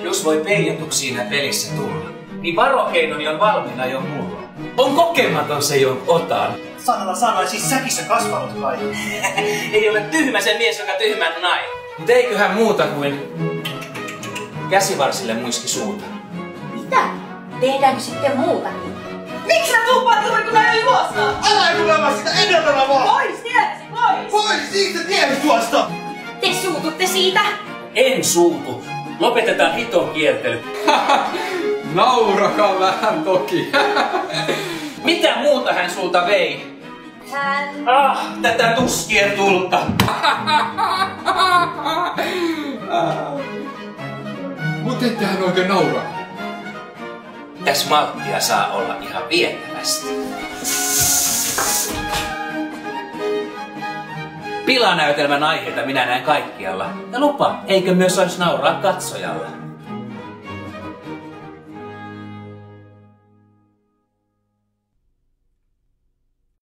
Jos voi peijatuksi siinä pelissä tulla, niin varokeinoni on valmiina jo mulla. On kokematon se, jon otan. Sanalla sanoen, siis säkissä kasvanut kai. Ei ole tyhmä se mies, joka tyhmän nai. Mut eiköhän muuta kuin käsivarsille muiski suuta. Mitä? Tehdäänkö sitten muutakin? Miksi sä tuuppaat juuri kun tää ei juosta? Älä tulemaan sitä edeltävä vaan! Pois, tiedätkö? Pois! Pois siitä tiestä tuosta! Te suututte siitä? En suutu. Lopetetaan hiton kiertely. Naurakaa vähän toki. Mitä muuta hän sulta vei? Hän... Tätä tuskien tulta. Mut ettehän oikein nauraa. Täs malttia saa olla ihan vietävästi. Pilanäytelmän aiheita minä näen kaikkialla. Ja lupa, eikö myös olisi nauraa katsojalla?